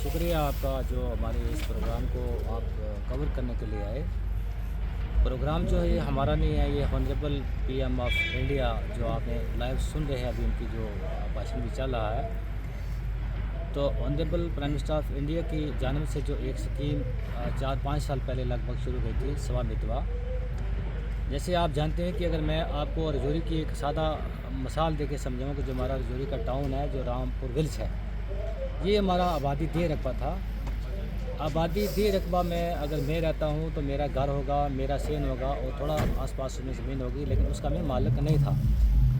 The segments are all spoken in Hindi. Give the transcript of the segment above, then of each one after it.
शुक्रिया आपका जो हमारे इस प्रोग्राम को आप कवर करने के लिए आए। प्रोग्राम जो है ये हमारा नहीं है, ये ऑनरेबल पीएम ऑफ इंडिया जो आपने लाइव सुन रहे हैं अभी उनकी जो भाषण भी चल रहा है। तो honourable prime minister of India की जानिब से जो एक स्कीम 4-5 साल पहले लगभग शुरू हुई थी स्वामित्वा। जैसे आप जानते हैं कि अगर मैं आपको रजौरी की एक सादा मिसाल देके समझाऊँ कि जो हमारा रजौरी का टाउन है जो रामपुर विल्स है, ये हमारा आबादी दे रकबा था। आबादी दे रकबा में अगर मैं रहता हूँ तो मेरा घर होगा, मेरा सेन होगा और थोड़ा आसपास में ज़मीन होगी, लेकिन उसका मैं मालिक नहीं था।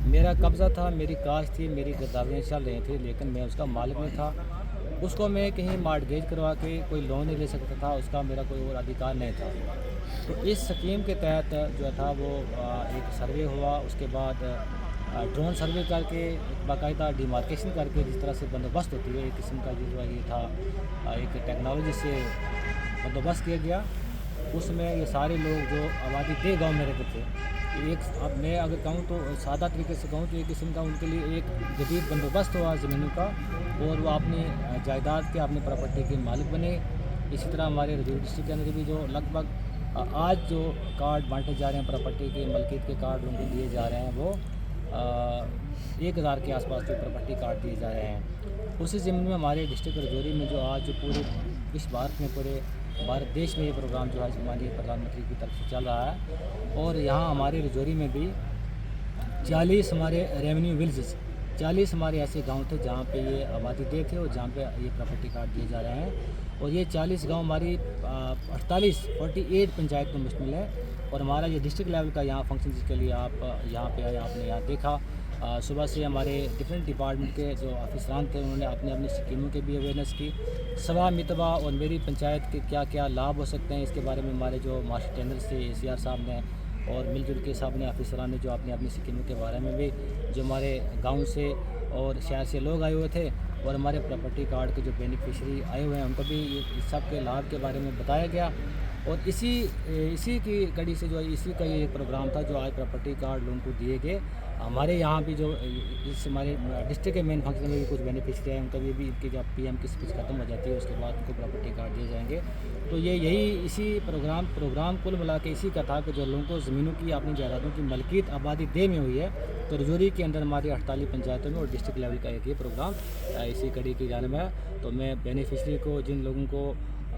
मेरा कब्ज़ा था, मेरी काश्त थी, मेरी गिरदावरियाँ चल रही थी, लेकिन मैं उसका मालिक नहीं था। उसको मैं कहीं मार्टगेज करवा के कोई लोन नहीं ले सकता था, उसका मेरा कोई और अधिकार नहीं था। तो इस स्कीम के तहत जो था वो एक सर्वे हुआ, उसके बाद ड्रोन सर्वे करके बाकायदा डिमार्केशन करके जिस तरह से बंदोबस्त होती है, एक किस्म का जो है ये था एक टेक्नोलॉजी से बंदोबस्त किया गया। उसमें ये सारे लोग जो आबादी दे गांव में रहते थे, एक अब मैं अगर कहूँ तो सादा तरीके से कहूँ तो एक किस्म का उनके लिए एक जदीद बंदोबस्त हुआ ज़मीनों का और वो अपनी जायदाद के अपनी प्रॉपर्टी के मालिक बने। इसी तरह हमारे रजौरी डिस्ट्रिक्ट के अंदर भी जो लगभग आज जो कार्ड बांटे जा रहे हैं, प्रॉपर्टी के मलकियत के कार्ड उनको दिए जा रहे हैं, वो 1000 के आसपास जो प्रॉपर्टी कार्ड दिए जा रहे हैं। उसी ज़मीन में हमारे डिस्ट्रिक्ट रजौरी में जो आज जो पूरे विश्व भारत में, पूरे भारत देश में ये प्रोग्राम जो है हमारे प्रधानमंत्री की तरफ से चल रहा है। और यहाँ हमारे रजौरी में भी 40 हमारे रेवेन्यू विलेजेस, 40 हमारे ऐसे गांव थे जहाँ पे ये आबादी दे थे और जहाँ पे ये प्रॉपर्टी कार्ड दिए जा रहे हैं। और ये 40 गांव हमारी 48 पंचायत में मुश्तमिल है। और हमारा ये डिस्ट्रिक्ट लेवल का यहाँ फंक्शन जिसके लिए आप यहाँ पे आए, आपने यहाँ देखा, सुबह से हमारे डिफरेंट डिपार्टमेंट के जो अफसरान थे उन्होंने अपनी अपनी स्कीमों के भी अवेयरनेस की। स्वामित्वा और मेरी पंचायत के क्या क्या लाभ हो सकते हैं इसके बारे में हमारे जो मास्टर ट्रेनर से ACR साहब ने और मिलजुल के साहब ने अफसरान ने जो अपनी अपनी स्कीमों के बारे में भी जो हमारे गांव से और शहर से लोग आए हुए थे और हमारे प्रॉपर्टी कार्ड के जो बेनिफिशरी आए हुए हैं उनको भी इस सब के लाभ के बारे में बताया गया। और इसी की कड़ी से जो इसी का ये प्रोग्राम था जो आज प्रॉपर्टी कार्ड लोगों को दिए गए। हमारे यहाँ भी जो इस हमारे डिस्ट्रिक्ट के मेन फंक्शन में भी कुछ बेनिफिशरी हैं, उनका भी इनकी जब PM की स्पीच खत्म हो जाती है उसके बाद उनको प्रॉपर्टी कार्ड दिए जाएंगे। तो ये यही इसी प्रोग्राम कुल मिला के इसी का था कि जो लोगों को ज़मीनों की अपनी जायदादों की मलकियत आबादी दे में हुई है। तो रजौरी के अंदर हमारी 48 पंचायतों में और डिस्ट्रिक्ट लेवल का एक ये प्रोग्राम इसी कड़ी की जानिब है। तो मैं बेनिफिशरी को, जिन लोगों को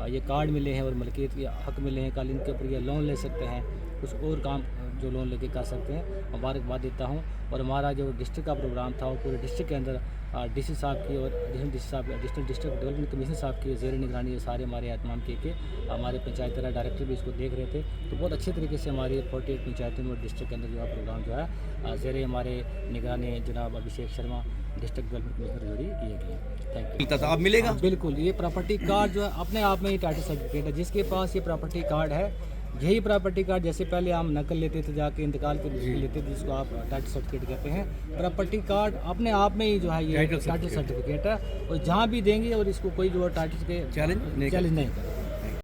ये कार्ड मिले हैं और मलकियत के हक़ मिले हैं, कल इनके ऊपर ये लोन ले सकते हैं, कुछ और काम जो लोन लेके कर सकते हैं, मुबारकबाद देता हूँ। और हमारा जो डिस्ट्रिक्ट का प्रोग्राम था वो पूरे डिस्ट्रिक्ट के अंदर DC साहब की और डिस्ट्रिक्ट डेवलपमेंट कमीशन साहब की ज़ेर निगरानी ये सारे हमारे एहतमाम के हमारे पंचायत राज डायरेक्टर भी इसको देख रहे थे। तो बहुत अच्छे तरीके से हमारी 48 पंचायतों में और डिस्ट्रिक्ट के अंदर जो है प्रोग्राम जो है ज़ेर हमारे निगरानी जनाब Abhishek Sharma district development commissioner Rajouri किए गए। Thank you. अब मिलेगा बिल्कुल, ये प्रॉपर्टी कार्ड जो है अपने आप में ही टाइटल सर्टिफिकेट है। जिसके पास ये प्रॉपर्टी कार्ड है, यही प्रॉपर्टी कार्ड जैसे पहले हम नकल लेते थे जाके इंतकाल के लेते थे, जिसको आप टाइटल सर्टिफिकेट कहते हैं, प्रॉपर्टी कार्ड अपने आप में ही जो है ये टाइटल सर्टिफिकेट है। और जहाँ भी देंगे और इसको कोई जो टाइटल के चैलेंज नहीं करेगा।